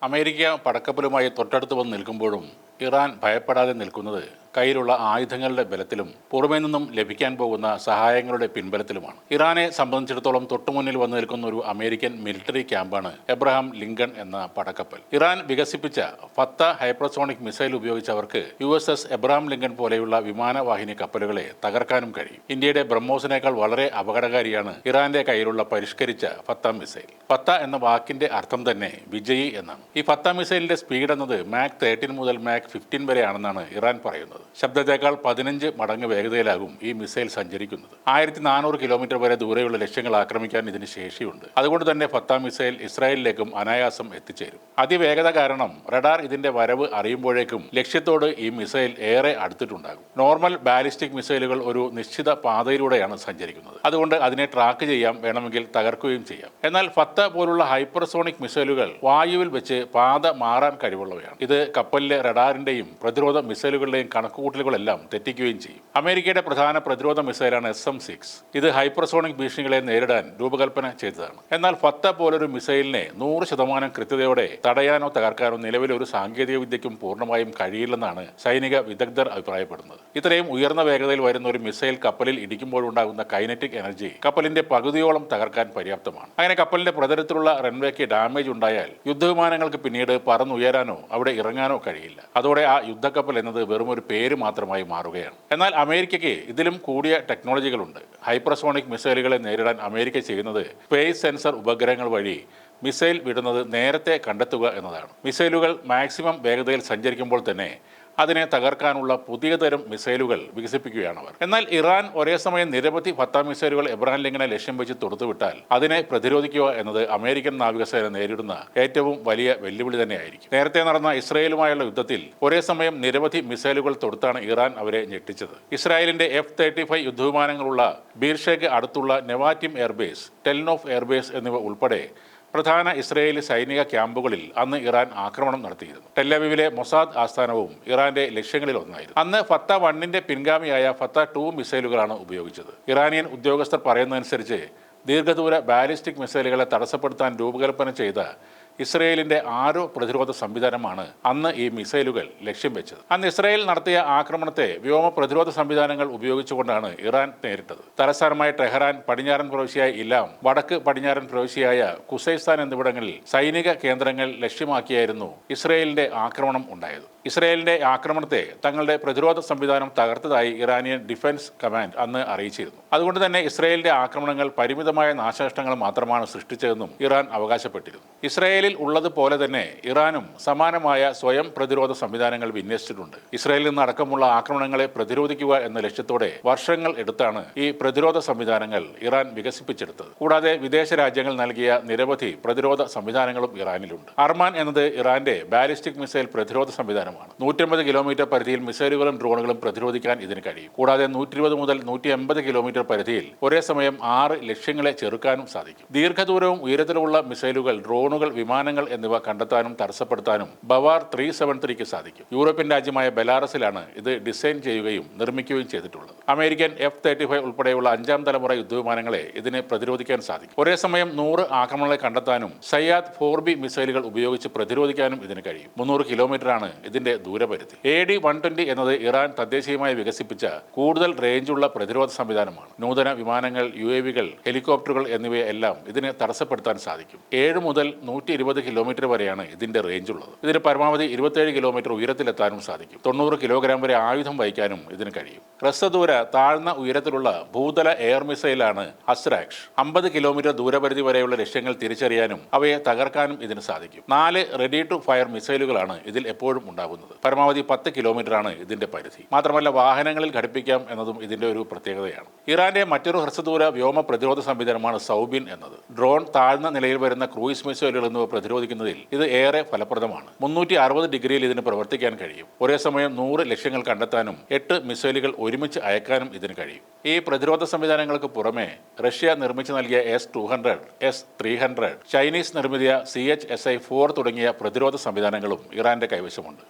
America പടക്കപ്പലുമായി തൊട്ടടുത്ത് വന്ന് നിൽക്കുമ്പോഴും ഇറാൻ ഭയപ്പെടാതെ നിൽക്കുന്നത് കയ്യിലുള്ള ആയുധങ്ങളുടെ ബലത്തിലും പുറമേ നിന്നും ലഭിക്കാൻ പോകുന്ന സഹായങ്ങളുടെ പിൻബലത്തിലുമാണ്. ഇറാനെ സംബന്ധിച്ചിടത്തോളം തൊട്ടുമുന്നിൽ വന്നു നിൽക്കുന്ന ഒരു അമേരിക്കൻ മിലിറ്ററി ക്യാമ്പാണ് എബ്രഹാം ലിങ്കൺ എന്ന പടക്കപ്പൽ. ഇറാൻ വികസിപ്പിച്ച ഫത്ത ഹൈപ്പർസോണിക് മിസൈൽ ഉപയോഗിച്ചവർക്ക് USS എബ്രഹാം ലിങ്കൺ പോലെയുള്ള വിമാനവാഹിനി കപ്പലുകളെ തകർക്കാനും കഴിയും. ഇന്ത്യയുടെ ബ്രഹ്മോസിനേക്കാൾ വളരെ അപകടകാരിയാണ് ഇറാന്റെ കയ്യിലുള്ള പരിഷ്കരിച്ച ഫത്ത മിസൈൽ. ഫത്ത എന്ന വാക്കിന്റെ അർത്ഥം തന്നെ വിജയി എന്നാണ്. ഈ ഫത്ത മിസൈലിന്റെ സ്പീഡ് എന്നത് മാക് 13 മുതൽ മാക് 15 വരെയാണെന്നാണ് ഇറാൻ പറയുന്നത്. ശബ്ദത്തേക്കാൾ 15 മടങ്ങ് വേഗതയിലാകും ഈ മിസൈൽ സഞ്ചരിക്കുന്നത്. 1400 കിലോമീറ്റർ വരെ ദൂരെയുള്ള ലക്ഷ്യങ്ങൾ ആക്രമിക്കാൻ ഇതിന് ശേഷിയുണ്ട്. അതുകൊണ്ട് തന്നെ ഫത്ത മിസൈൽ ഇസ്രായേലിലേക്കും അനായാസം എത്തിച്ചേരും. അതിവേഗത കാരണം റഡാർ ഇതിന്റെ വരവ് അറിയുമ്പോഴേക്കും ലക്ഷ്യത്തോട് ഈ മിസൈൽ ഏറെ അടുത്തിട്ടുണ്ടാകും. നോർമൽ ബാലിസ്റ്റിക് മിസൈലുകൾ ഒരു നിശ്ചിത പാതയിലൂടെയാണ് സഞ്ചരിക്കുന്നത്. അതുകൊണ്ട് അതിനെ ട്രാക്ക് ചെയ്യാം, വേണമെങ്കിൽ തകർക്കുകയും ചെയ്യാം. എന്നാൽ ഫത്ത പോലുള്ള ഹൈപ്പർസോണിക് മിസൈലുകൾ വായുവിൽ വെച്ച് പാത മാറാൻ കഴിവുള്ളവയാണ്. ഇത് കപ്പലിലെ റഡാറിന്റെയും പ്രതിരോധ മിസൈലുകളുടെയും കണക്കുകൂട്ടലുകളെല്ലാം തെറ്റിക്കുകയും ചെയ്യും. അമേരിക്കയുടെ പ്രധാന പ്രതിരോധ മിസൈലാണ് SM-6. ഇത് ഹൈപ്പർസോണിക് ഭീഷണികളെ നേരിടാൻ രൂപകൽപ്പന ചെയ്തതാണ്. എന്നാൽ ഫത്ത പോലൊരു മിസൈലിനെ 100% കൃത്യതയോടെ തടയാനോ തകർക്കാനോ നിലവിലെ ഒരു സാങ്കേതിക വിദ്യയ്ക്കും പൂർണ്ണമായും കഴിയില്ലെന്നാണ് സൈനിക വിദഗ്ധർ അഭിപ്രായപ്പെടുന്നത്. ഇത്രയും ഉയർന്ന വേഗതയിൽ വരുന്ന ഒരു മിസൈൽ കപ്പലിൽ ഇടിക്കുമ്പോഴുണ്ടാകുന്ന കൈനറ്റിക് എനർജി കപ്പലിന്റെ പകുതിയോളം തകർക്കാൻ പര്യാപ്തമാണ്. അങ്ങനെ കപ്പലിന്റെ പ്രതലത്തിലുള്ള റൺവേക്ക് ഡാമേജ് ഉണ്ടായാൽ യുദ്ധവിമാനങ്ങൾക്ക് പിന്നീട് പറന്നുയരാനോ അവിടെ ഇറങ്ങാനോ കഴിയില്ല. അതോടെ ആ യുദ്ധക്കപ്പൽ എന്നത് വെറും ഒരു പേര് മാത്രമായി മാറുകയാണ്. എന്നാൽ അമേരിക്കയ്ക്ക് ഇതിലും കൂടിയ ടെക്നോളജികളുണ്ട്. ഹൈപ്പർസോണിക് മിസൈലുകളെ നേരിടാൻ അമേരിക്ക ചെയ്യുന്നത് സ്പേസ് സെൻസർ ഉപഗ്രഹങ്ങൾ വഴി മിസൈൽ വിടുന്നത് നേരത്തെ കണ്ടെത്തുക എന്നതാണ്. മിസൈലുകൾ മാക്സിമം വേഗതയിൽ സഞ്ചരിക്കുമ്പോൾ തന്നെ അതിനെ തകർക്കാനുള്ള പുതിയ തരം മിസൈലുകൾ വികസിപ്പിക്കുകയാണ് അവർ. എന്നാൽ ഇറാൻ ഒരേ സമയം നിരവധി ഫത്ത മിസൈലുകൾ എബ്രഹാം ലിങ്കനെ ലക്ഷ്യം വെച്ച് തൊടുത്തുവിട്ടാൽ അതിനെ പ്രതിരോധിക്കുക എന്നത് അമേരിക്കൻ നാവികസേന നേരിടുന്ന ഏറ്റവും വലിയ വെല്ലുവിളി തന്നെയായിരിക്കും. നേരത്തെ നടന്ന ഇസ്രായേലുമായുള്ള യുദ്ധത്തിൽ ഒരേ സമയം നിരവധി മിസൈലുകൾ തൊടുത്താണ് ഇറാൻ അവരെ ഞെട്ടിച്ചത്. ഇസ്രായേലിന്റെ F-35 യുദ്ധവിമാനങ്ങളുള്ള ബീർഷേക്ക് അടുത്തുള്ള നെവാറ്റിം എയർബേസ്, ടെൽനോഫ് എയർബേസ് എന്നിവ ഉൾപ്പെടെ പ്രധാന ഇസ്രയേലി സൈനിക ക്യാമ്പുകളിൽ അന്ന് ഇറാൻ ആക്രമണം നടത്തിയിരുന്നു. ടെല്ലവീവിലെ മൊസാദ് ആസ്ഥാനവും ഇറാന്റെ ലക്ഷ്യങ്ങളിൽ ഒന്നായിരുന്നു. അന്ന് ഫത്ത 1ന്റെ പിൻഗാമിയായ ഫത്ത 2 മിസൈലുകളാണ് ഉപയോഗിച്ചത്. ഇറാനിയൻ ഉദ്യോഗസ്ഥർ പറയുന്നതനുസരിച്ച് ദീർഘദൂര ബാലിസ്റ്റിക് മിസൈലുകളെ തടസ്സപ്പെടുത്താൻ രൂപകൽപ്പന ചെയ്ത ഇസ്രയേലിന്റെ ആരോ പ്രതിരോധ സംവിധാനമാണ് അന്ന് ഈ മിസൈലുകൾ ലക്ഷ്യം വെച്ചത്. അന്ന് ഇസ്രയേൽ നടത്തിയ ആക്രമണത്തെ വ്യോമ പ്രതിരോധ സംവിധാനങ്ങൾ ഉപയോഗിച്ചുകൊണ്ടാണ് ഇറാൻ നേരിട്ടത്. തലസ്ഥാനമായ ടെഹ്റാൻ, പടിഞ്ഞാറൻ പ്രവിശ്യയായ ഇലാം, വടക്ക് പടിഞ്ഞാറൻ പ്രവിശ്യയായ ഖുസൈസ്ഥാൻ എന്നിവിടങ്ങളിൽ സൈനിക കേന്ദ്രങ്ങൾ ലക്ഷ്യമാക്കിയായിരുന്നു ഇസ്രയേലിന്റെ ആക്രമണം ഉണ്ടായത്. ഇസ്രയേലിന്റെ ആക്രമണത്തെ തങ്ങളുടെ പ്രതിരോധ സംവിധാനം തകർത്തതായി ഇറാനിയൻ ഡിഫൻസ് കമാൻഡ് അന്ന് അറിയിച്ചിരുന്നു. അതുകൊണ്ട് തന്നെ ഇസ്രയേലിന്റെ ആക്രമണങ്ങൾ പരിമിതമായ നാശനഷ്ടങ്ങൾ മാത്രമാണ് സൃഷ്ടിച്ചതെന്നും ഇറാൻ അവകാശപ്പെട്ടിരുന്നു. ഇസ്രയേലിൽ ഉള്ളതുപോലെ തന്നെ ഇറാനും സമാനമായ സ്വയം പ്രതിരോധ സംവിധാനങ്ങൾ വിന്യസിച്ചിട്ടുണ്ട്. ഇസ്രയേലിൽ നിന്ന് അടക്കമുള്ള ആക്രമണങ്ങളെ പ്രതിരോധിക്കുക എന്ന ലക്ഷ്യത്തോടെ വർഷങ്ങൾ എടുത്താണ് ഈ പ്രതിരോധ സംവിധാനങ്ങൾ ഇറാൻ വികസിപ്പിച്ചെടുത്തത്. കൂടാതെ വിദേശ രാജ്യങ്ങൾ നൽകിയ നിരവധി പ്രതിരോധ സംവിധാനങ്ങളും ഇറാനിലുണ്ട്. അർമാൻ എന്നത് ഇറാന്റെ ബാലിസ്റ്റിക് മിസൈൽ പ്രതിരോധ സംവിധാനമാണ്. 150 കിലോമീറ്റർ പരിധിയിൽ മിസൈലുകളും ഡ്രോണുകളും പ്രതിരോധിക്കാൻ ഇതിന് കഴിയും. കൂടാതെ 120 മുതൽ 180 കിലോമീറ്റർ പരിധിയിൽ ഒരേ സമയം 6 ലക്ഷ്യങ്ങളെ ചെറുക്കാനും സാധിക്കും. ദീർഘദൂരവും ഉയരത്തിലുമുള്ള മിസൈലുകൾ, ഡ്രോണുകൾ, വിമാനങ്ങൾ എന്നിവ കണ്ടെത്താനും തടസ്സപ്പെടുത്താനും ബവാർ 373ക്ക് സാധിക്കും. യൂറോപ്യൻ രാജ്യമായ ബെലാറസിലാണ് ഇത് ഡിസൈൻ ചെയ്യുകയും നിർമ്മിക്കുകയും ചെയ്തിട്ടുള്ളത്. അമേരിക്കൻ F-35 ഉൾപ്പെടെയുള്ള 5ാം തലമുറ യുദ്ധവിമാനങ്ങളെ ഇതിനെ പ്രതിരോധിക്കാൻ സാധിക്കും. ഒരേ സമയം 100 ആക്രമണങ്ങളെ കണ്ടെത്താനും സയ്യാദ് 4B മിസൈലുകൾ ഉപയോഗിച്ച് പ്രതിരോധിക്കാനും ഇതിന് കഴിയും. 300 കിലോമീറ്ററാണ് ഇതിന്റെ ദൂരപരിധി. AD-120 എന്നത് ഇറാൻ തദ്ദേശീയമായി വികസിപ്പിച്ച കൂടുതൽ റേഞ്ചുള്ള പ്രതിരോധ സംവിധാനമാണ്. നൂതന വിമാനങ്ങൾ, UAVകൾ, ഹെലികോപ്റ്ററുകൾ എന്നിവയെല്ലാം ഇതിനെ തടസ്സപ്പെടുത്താൻ സാധിക്കും. 7 മുതൽ 120 കിലോമീറ്റർ വരെയാണ് ഇതിന്റെ റേഞ്ച് ഉള്ളത്. ഇതിന് പരമാവധി 27 കിലോമീറ്റർ ഉയരത്തിലെത്താനും സാധിക്കും. 90 കിലോഗ്രാം വരെ ആയുധം വഹിക്കാനും ഇതിന് കഴിയും. ഹ്രസ്വദൂര താഴ്ന്ന ഉയരത്തിലുള്ള ഭൂതല എയർ മിസൈലാണ് അസ്രാക്സ്. 50 കിലോമീറ്റർ ദൂരപരിധി വരെയുള്ള ലക്ഷ്യങ്ങൾ തിരിച്ചറിയാനും അവയെ തകർക്കാനും ഇതിന് സാധിക്കും. 4 റെഡി ടു ഫയർ മിസൈലുകളാണ് ഇതിൽ എപ്പോഴും ഉണ്ടാകുന്നത്. പരമാവധി 10 കിലോമീറ്ററാണ് ഇതിന്റെ പരിധി. മാത്രമല്ല വാഹനങ്ങളിൽ ഘടിപ്പിക്കാം എന്നതും ഇതിന്റെ ഒരു പ്രത്യേകതയാണ്. ഇറാന്റെ മറ്റൊരു ഹ്രസ്വദൂര വ്യോമ പ്രതിരോധ സംവിധാനമാണ് സൗബിൻ എന്നത്. ഡ്രോൺ, താഴ്ന്ന നിലയിൽ വരുന്ന ക്രൂയിസ് മിസൈലുകൾ എന്നിവ പ്രതിരോധിക്കുന്നതിൽ ഇത് ഏറെ ഫലപ്രദമാണ്. 360 ഡിഗ്രിയിൽ ഇതിന് പ്രവർത്തിക്കാൻ കഴിയും. ഒരേ സമയം 100 ലക്ഷ്യങ്ങൾ കണ്ടെത്താനും 8 മിസൈലുകൾ ഒരുമിച്ച് അയക്കാനും ഇതിന് കഴിയും. ഈ പ്രതിരോധ സംവിധാനങ്ങൾക്ക് പുറമെ റഷ്യ നിർമ്മിച്ചു നൽകിയ S-200, S-300, ചൈനീസ് നിർമ്മിതിയ CHSI-4 തുടങ്ങിയ പ്രതിരോധ സംവിധാനങ്ങളും ഇറാന്റെ കൈവശമുണ്ട്.